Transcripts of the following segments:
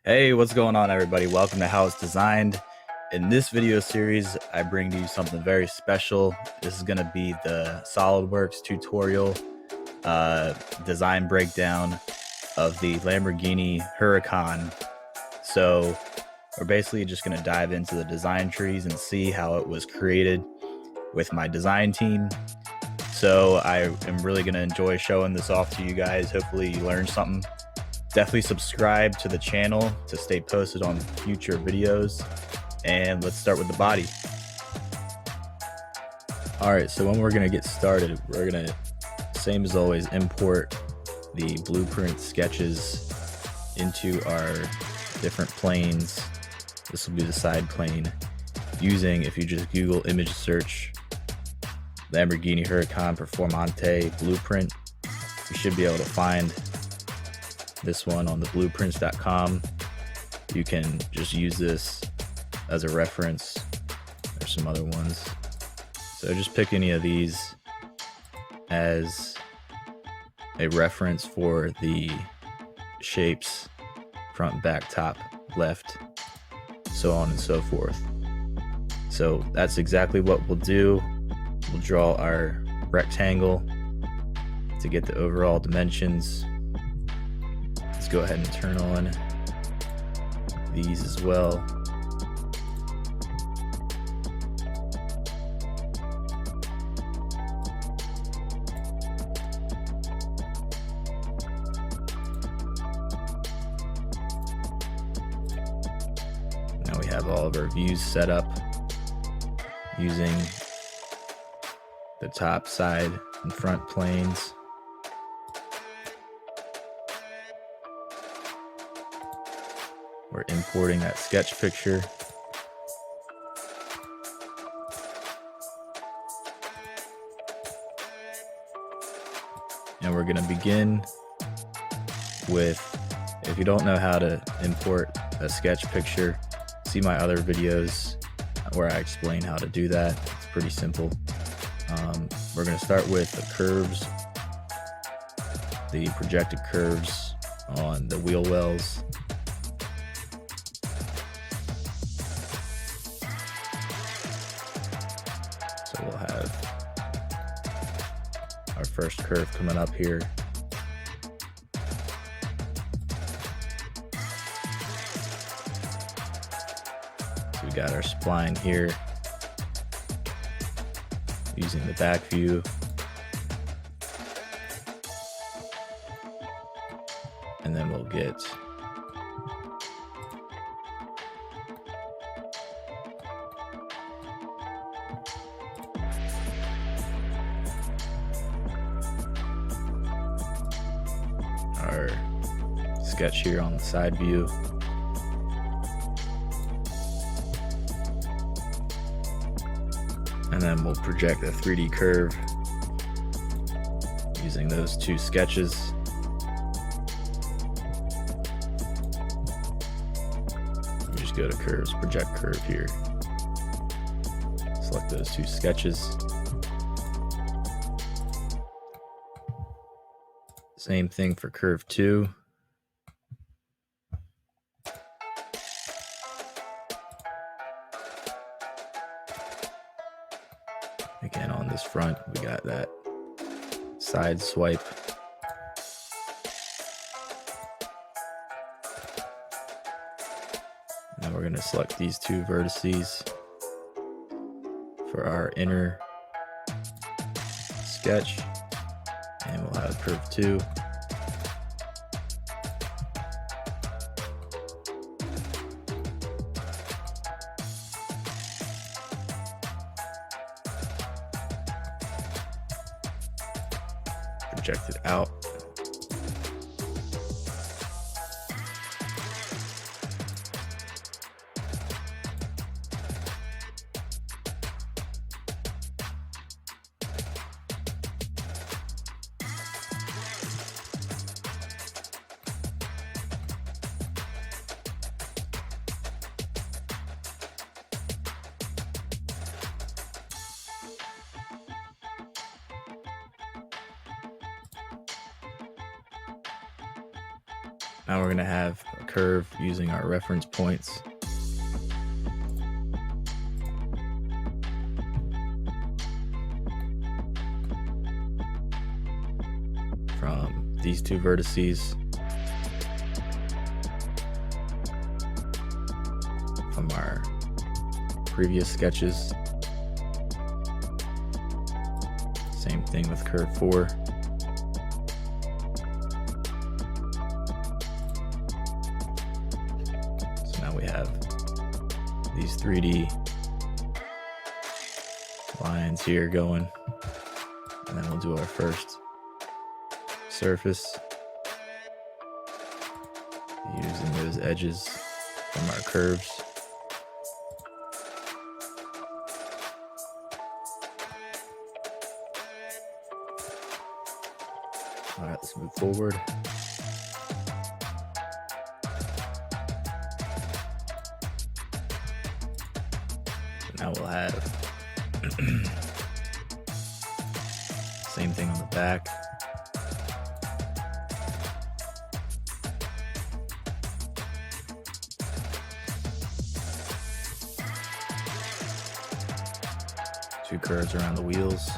Hey, what's going on, everybody? Welcome to How It's Designed. In this video series, I bring to you something very special. This is going to be the Solidworks tutorial design breakdown of the Lamborghini Huracan. So we're basically just going to dive into the design trees and see how it was created with my design team. So I am really going to enjoy showing this off to you guys. Hopefully you learned something. Definitely subscribe to the channel to stay posted on future videos. And let's start with the body. All right, so when we're gonna get started, we're gonna, same as always, import the blueprint sketches into our different planes. This will be the side plane using, if you just Google image search, Lamborghini Huracan performante blueprint, you should be able to find this one on the blueprints.com. You can just use this as a reference. There's some other ones. So just pick any of these as a reference for the shapes, front, back, top, left, so on and so forth. So that's exactly what we'll do. We'll draw our rectangle to get the overall dimensions. Let's go ahead and turn on these as well. Now we have all of our views set up using the top, side, and front planes. We're importing that sketch picture. And we're going to begin with, if you don't know how to import a sketch picture, see my other videos where I explain how to do that. It's pretty simple. We're going to start with the curves, the projected curves on the wheel wells. So we'll have our first curve coming up here. So we got our spline here using the back view. And then we'll get our sketch here on the side view. And then we'll project a 3D curve using those two sketches. We just go to curves, project curve here. Select those two sketches. Same thing for curve 2. Again, on this front, we got that side swipe. Now we're going to select these two vertices for our inner sketch. And we'll have curve 2. Project it out. Now we're going to have a curve using our reference points. From these two vertices, from our previous sketches. Same thing with curve 4. So now we have these 3D lines here going, and then we'll do our first surface using those edges from our curves. All right, let's move forward. So now we'll have same thing on the back. Two curves around the wheels.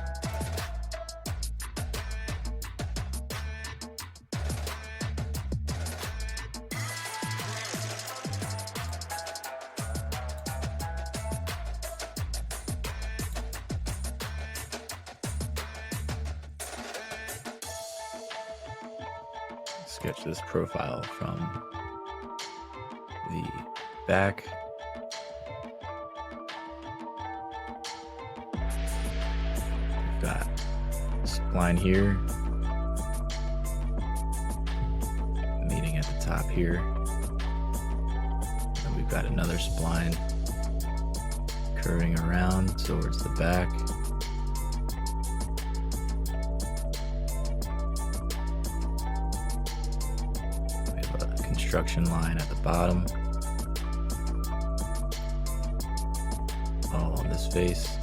Sketch this profile from the back. We've got this line here meeting at the top here. And we've got another spline curving around towards the back. Construction line at the bottom, all on this face.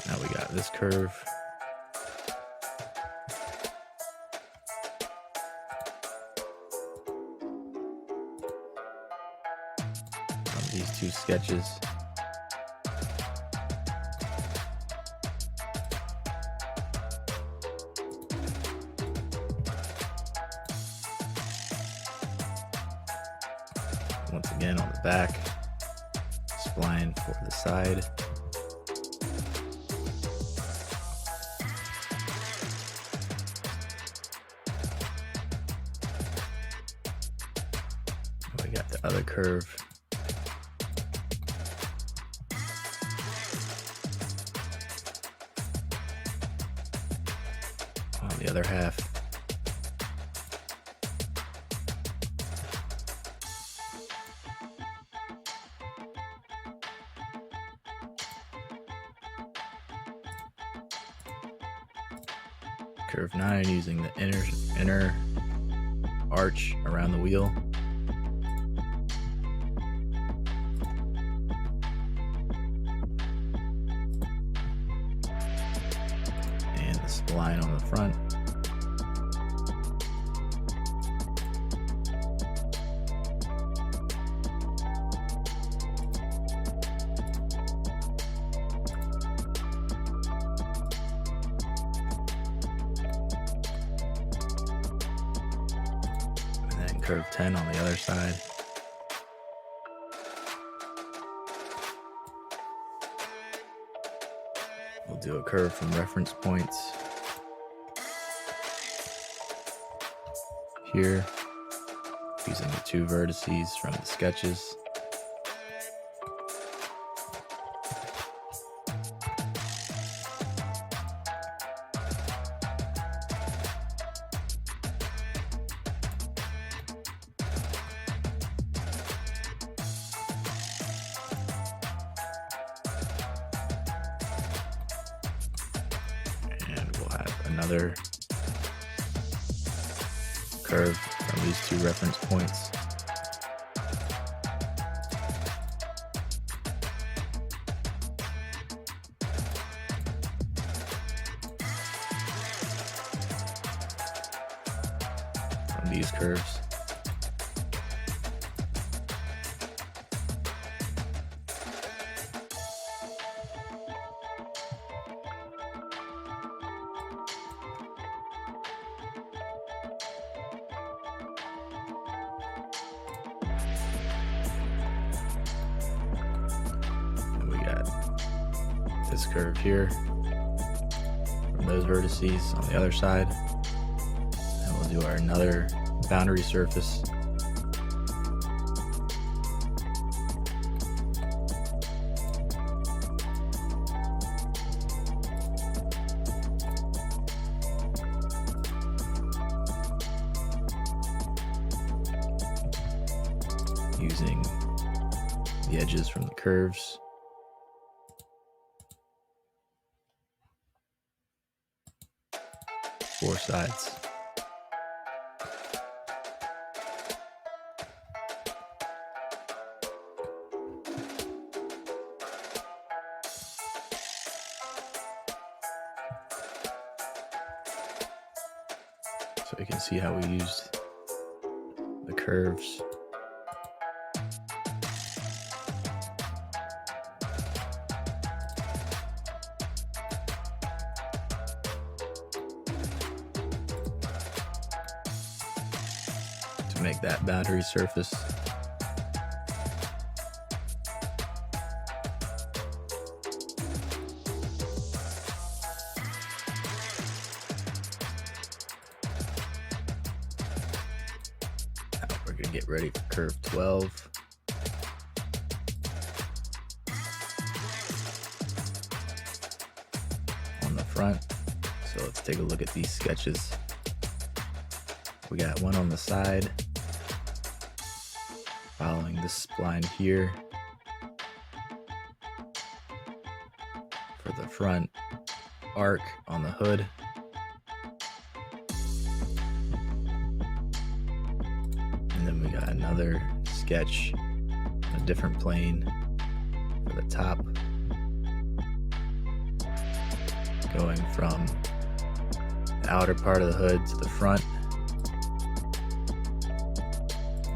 Now we got this curve. These two sketches. Once again on the back, spline for the side. We got the other curve. The other half. Curve 9 using the inner arch around the wheel. And the spline on the front. Curve 10 on the other side. We'll do a curve from reference points here, using the two vertices from the sketches. another curve from these two reference points. From these curves. This curve here from those vertices on the other side, and we'll do our another boundary surface. Using the edges from the curves. Four sides. So you can see how we used the curves. To make that boundary surface. Now we're going to get ready for curve 12. On the front. So let's take a look at these sketches. We got one on the side, following this spline here for the front arc on the hood. And then we got another sketch on a different plane for the top, going from the outer part of the hood to the front.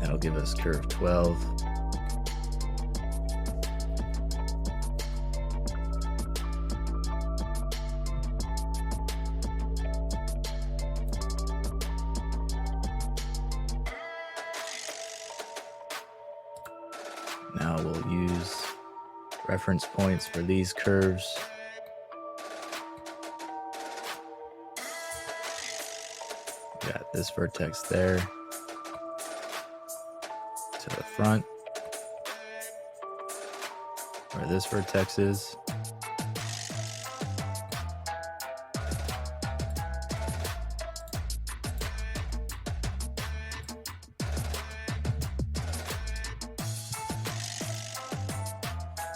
That'll give us curve 12. Now we'll use reference points for these curves. Got this vertex there to the front where this vertex is.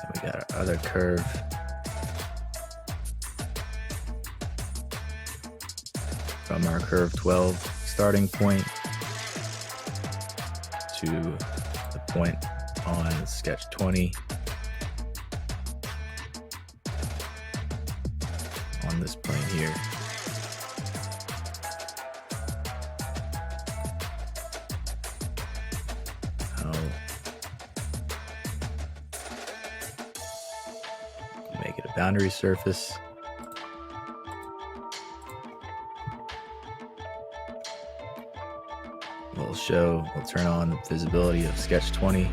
And we got our other curve from our curve 12 starting point to the point on sketch 20 on this plane here. Make it a boundary surface. We'll turn on the visibility of sketch 20.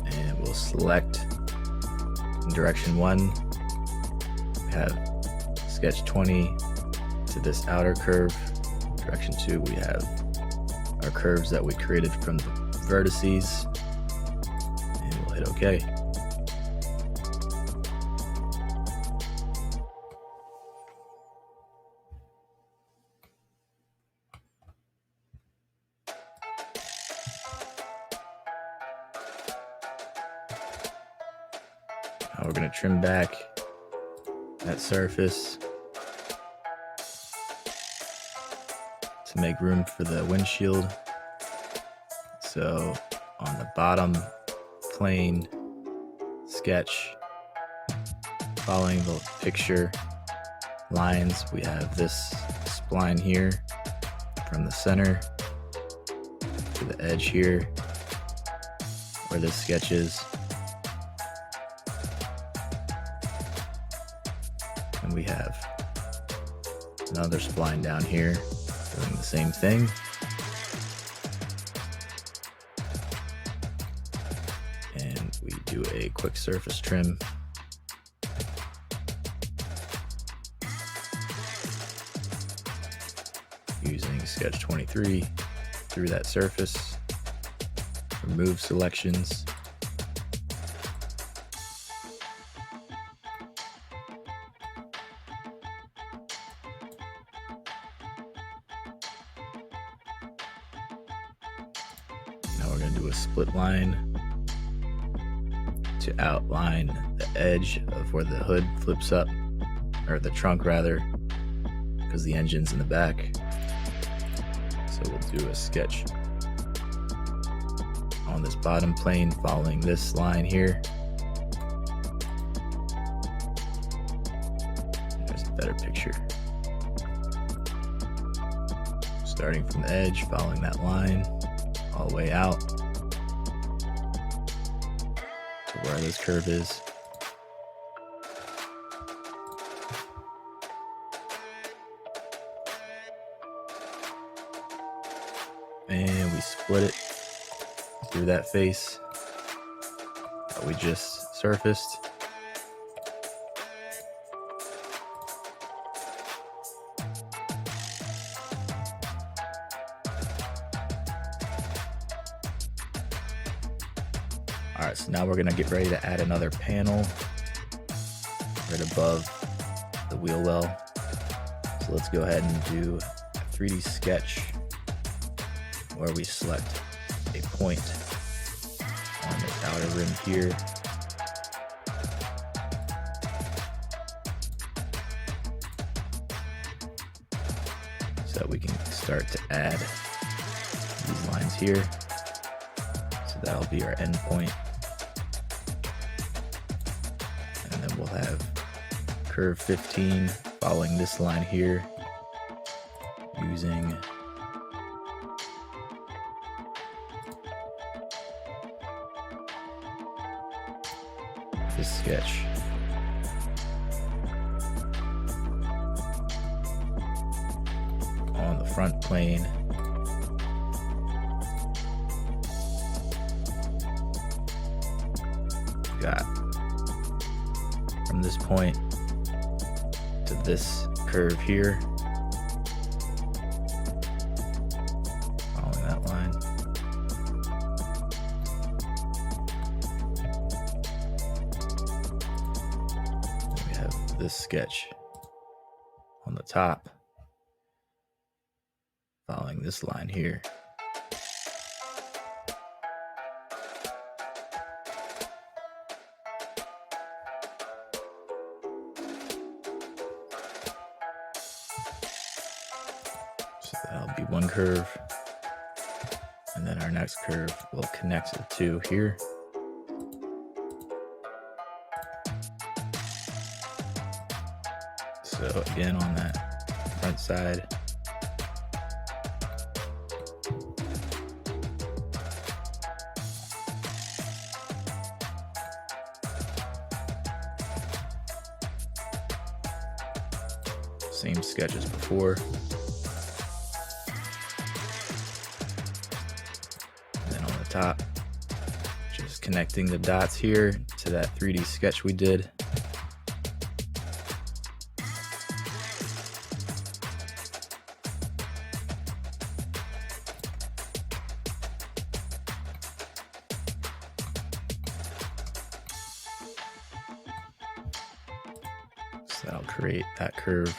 And we'll select in direction 1. We have sketch 20 to this outer curve. Direction 2, we have our curves that we created from the vertices. Hit OK. Now we're going to trim back that surface to make room for the windshield. So on the bottom plane sketch, following the picture lines, we have this spline here from the center to the edge here where this sketch is. And we have another spline down here doing the same thing. And we do a quick surface trim. Using sketch 23 through that surface, remove selections. Now we're going to do a split line to outline the edge of where the hood flips up, or the trunk rather, because the engine's in the back. So we'll do a sketch on this bottom plane following this line here. There's a better picture. Starting from the edge, following that line all the way out to where this curve is. And we split it through that face that we just surfaced. All right, so now we're gonna get ready to add another panel right above the wheel well. So let's go ahead and do a 3D sketch where we select a point on the outer rim here. So that we can start to add these lines here. So that'll be our end point. And then we'll have curve 15 following this line here using this sketch. On the front plane. Got from this point to this curve here. Following that line. This sketch on the top following this line here. So that'll be one curve, and then our next curve will connect the two here. So again, on that front side, same sketch as before. And then on the top, just connecting the dots here to that 3D sketch we did. So that'll create that curve.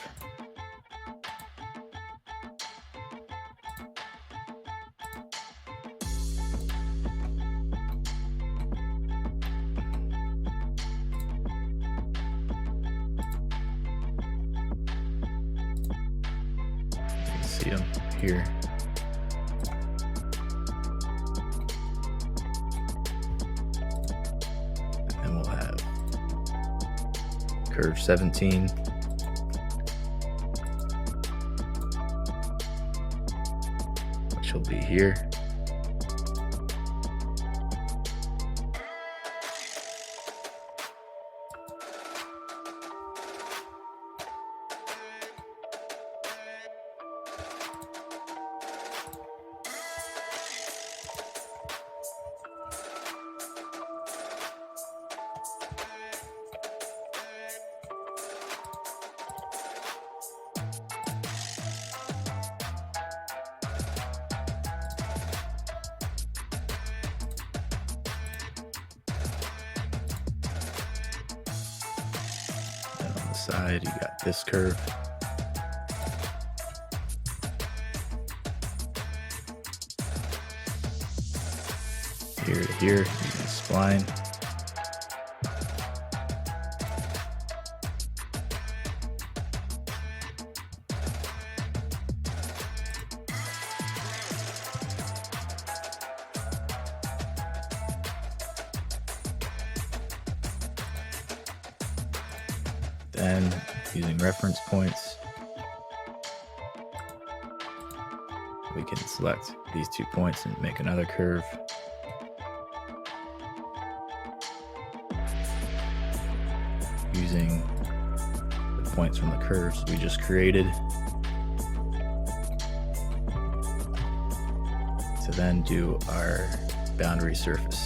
see them here. And then we'll have curve 17. Which will be here. Side, you got this curve. Here to here, using the spline. Then, using reference points, we can select these 2 points and make another curve. Using the points from the curves we just created to then do our boundary surface.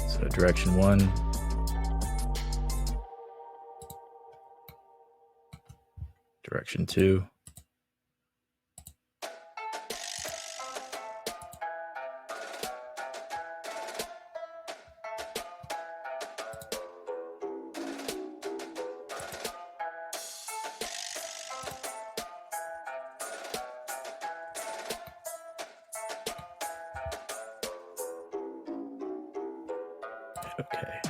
So direction 1, direction 2, okay.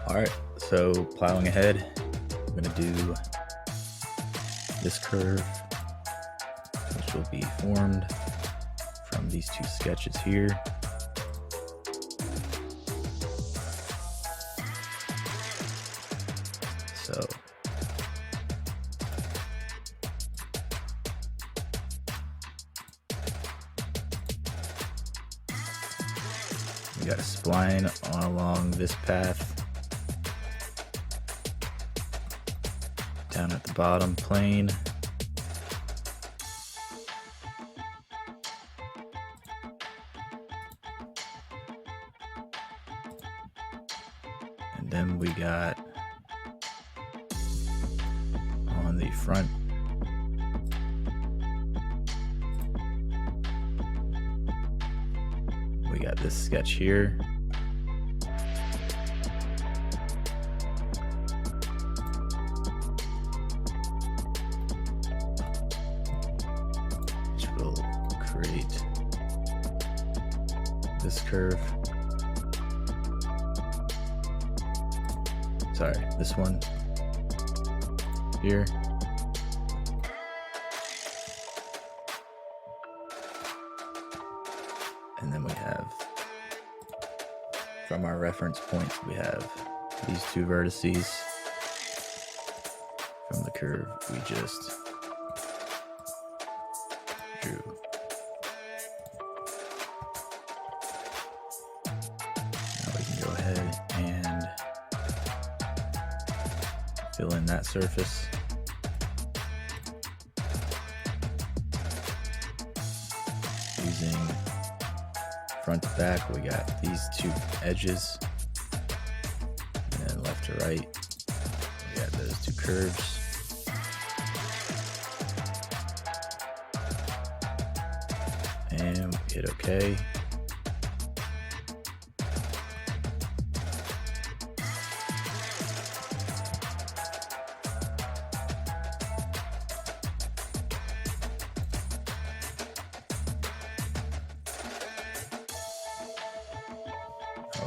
All right, so plowing ahead, I'm gonna do this curve, which will be formed from these 2 sketches here. So we got a spline all along this path. Down at the bottom plane. And then we got on the front we got this sketch here. Create this curve. Sorry, this one here. And then we have, from our reference points, we have these 2 vertices from the curve we just drew. Go ahead and fill in that surface. Using front to back, we got these 2 edges, and then left to right, we got those 2 curves. And hit OK.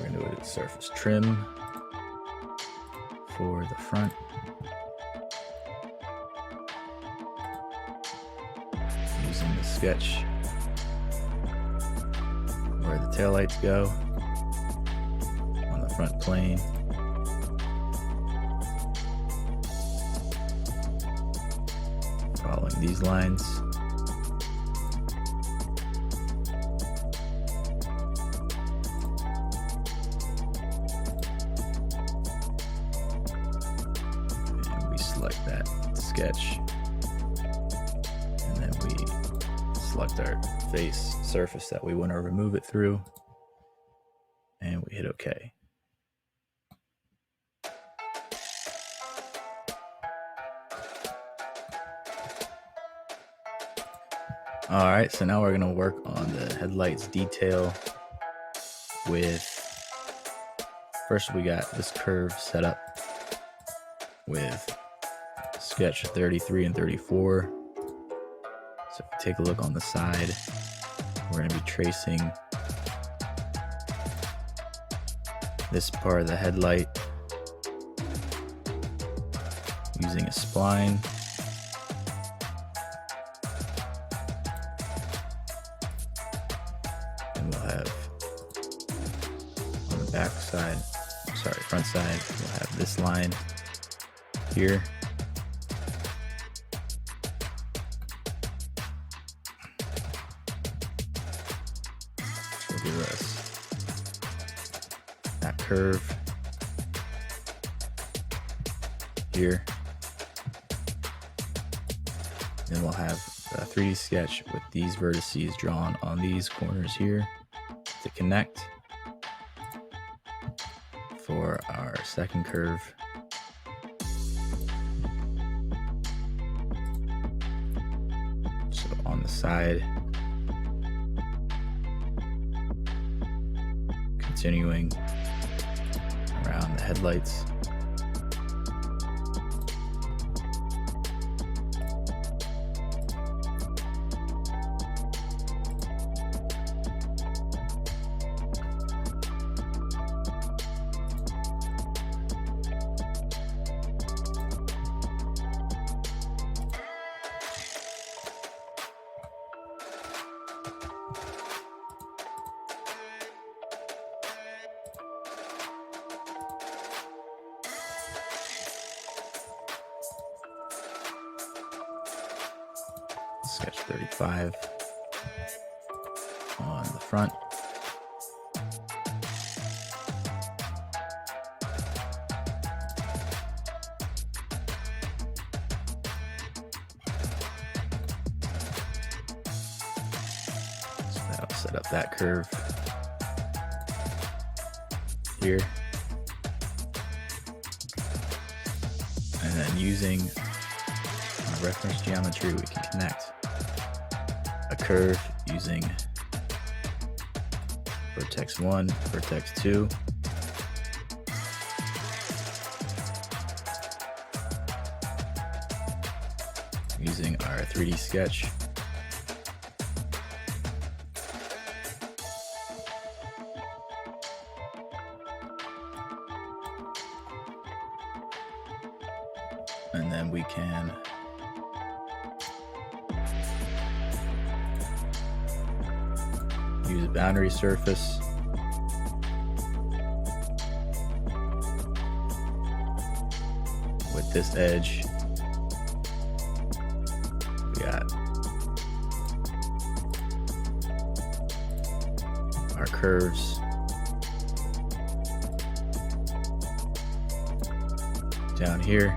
we're going to do a surface trim for the front. Using the sketch where the taillights go on the front plane. Following these lines. And we select that sketch. And then we select our face surface that we want to remove it through. And we hit OK. All right, so now we're gonna work on the headlights detail with, first we got this curve set up with sketch 33 and 34. So if you take a look on the side, we're gonna be tracing this part of the headlight using a spline. We'll have on the back side, sorry, front side, we'll have this line here. So we'll do this, that curve here. Then we'll have a 3D sketch with these vertices drawn on these corners here to connect for our second curve. So on the side, continuing around the headlights. Sketch 35 on the front. So that'll set up that curve here. And then using our reference geometry, we can connect a curve using vertex 1, vertex 2. Using our 3D sketch. And then we can use a boundary surface with this edge. We got our curves down here.